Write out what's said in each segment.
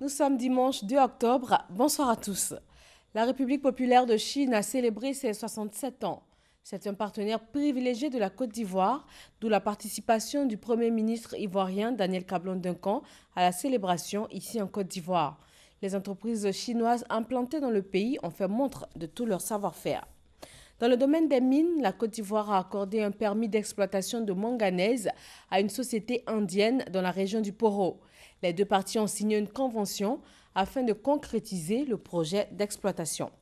Nous sommes dimanche 2 octobre. Bonsoir à tous. La République populaire de Chine a célébré ses 67 ans. C'est un partenaire privilégié de la Côte d'Ivoire, d'où la participation du Premier ministre ivoirien Daniel Cablon-Duncan à la célébration ici en Côte d'Ivoire. Les entreprises chinoises implantées dans le pays ont fait montre de tout leur savoir-faire. Dans le domaine des mines, la Côte d'Ivoire a accordé un permis d'exploitation de manganèse à une société indienne dans la région du Poro. Les deux parties ont signé une convention afin de concrétiser le projet d'exploitation.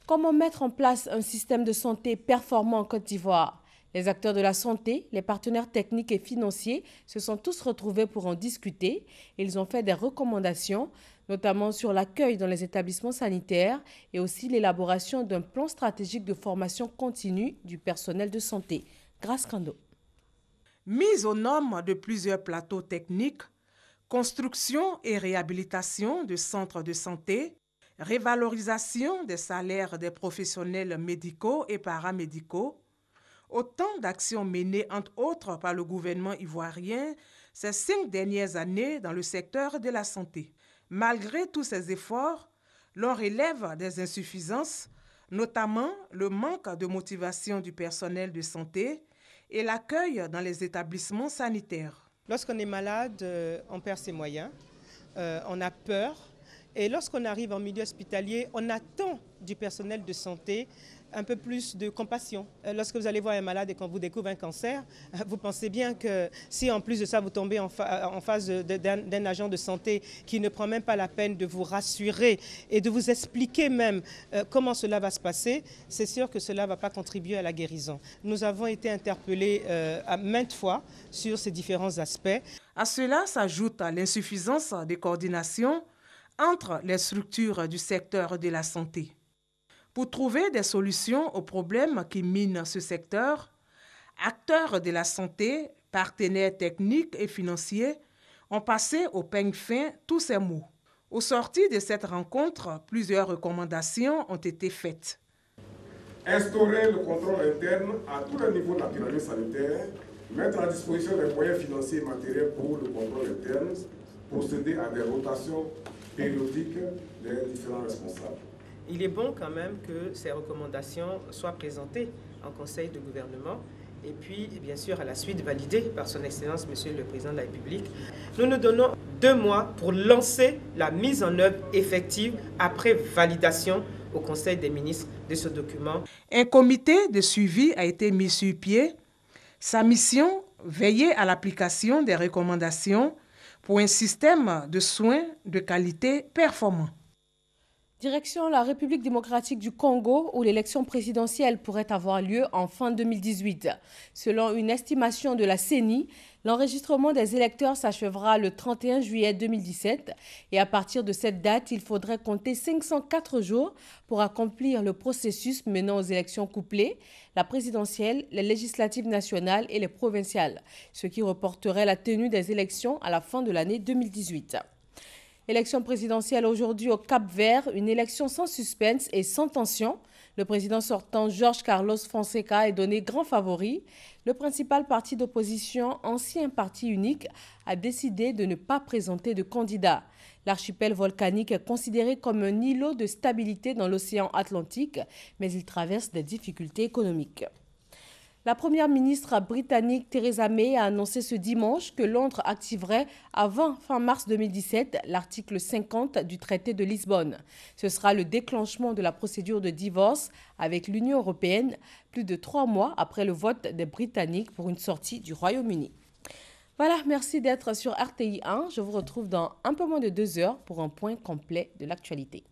Comment mettre en place un système de santé performant en Côte d'Ivoire? Les acteurs de la santé, les partenaires techniques et financiers se sont tous retrouvés pour en discuter. Ils ont fait des recommandations, notamment sur l'accueil dans les établissements sanitaires et aussi l'élaboration d'un plan stratégique de formation continue du personnel de santé. Grâce Kando. Mise aux normes de plusieurs plateaux techniques, construction et réhabilitation de centres de santé, révalorisation des salaires des professionnels médicaux et paramédicaux, autant d'actions menées entre autres par le gouvernement ivoirien ces 5 dernières années dans le secteur de la santé. Malgré tous ces efforts, l'on relève des insuffisances, notamment le manque de motivation du personnel de santé et l'accueil dans les établissements sanitaires. Lorsqu'on est malade, on perd ses moyens, on a peur. Et lorsqu'on arrive en milieu hospitalier, on attend du personnel de santé un peu plus de compassion. Lorsque vous allez voir un malade et qu'on vous découvre un cancer, vous pensez bien que si en plus de ça vous tombez en face d'un agent de santé qui ne prend même pas la peine de vous rassurer et de vous expliquer même comment cela va se passer, c'est sûr que cela ne va pas contribuer à la guérison. Nous avons été interpellés à maintes fois sur ces différents aspects. À cela s'ajoute l'insuffisance de coordination entre les structures du secteur de la santé. Pour trouver des solutions aux problèmes qui minent ce secteur, acteurs de la santé, partenaires techniques et financiers ont passé au peigne fin tous ces mots. Au sortir de cette rencontre, plusieurs recommandations ont été faites. Instaurer le contrôle interne à tous les niveaux de la pyramide sanitaire, mettre à disposition des moyens financiers et matériels pour le contrôle interne, procéder à des rotations périodiques des différents responsables. Il est bon quand même que ces recommandations soient présentées en Conseil de gouvernement et puis, bien sûr, à la suite validées par son Excellence, Monsieur le Président de la République. Nous nous donnons 2 mois pour lancer la mise en œuvre effective après validation au Conseil des ministres de ce document. Un comité de suivi a été mis sur pied. Sa mission, veiller à l'application des recommandations pour un système de soins de qualité performant. Direction la République démocratique du Congo, où l'élection présidentielle pourrait avoir lieu en fin 2018. Selon une estimation de la CENI, l'enregistrement des électeurs s'achèvera le 31 juillet 2017 et à partir de cette date, il faudrait compter 504 jours pour accomplir le processus menant aux élections couplées, la présidentielle, les législatives nationales et les provinciales, ce qui reporterait la tenue des élections à la fin de l'année 2018. Élection présidentielle aujourd'hui au Cap-Vert, une élection sans suspense et sans tension. Le président sortant Jorge Carlos Fonseca est donné grand favori. Le principal parti d'opposition, ancien parti unique, a décidé de ne pas présenter de candidat. L'archipel volcanique est considéré comme un îlot de stabilité dans l'océan Atlantique, mais il traverse des difficultés économiques. La première ministre britannique Theresa May a annoncé ce dimanche que Londres activerait avant fin mars 2017 l'article 50 du traité de Lisbonne. Ce sera le déclenchement de la procédure de divorce avec l'Union européenne, plus de 3 mois après le vote des Britanniques pour une sortie du Royaume-Uni. Voilà, merci d'être sur RTI 1. Je vous retrouve dans un peu moins de 2 heures pour un point complet de l'actualité.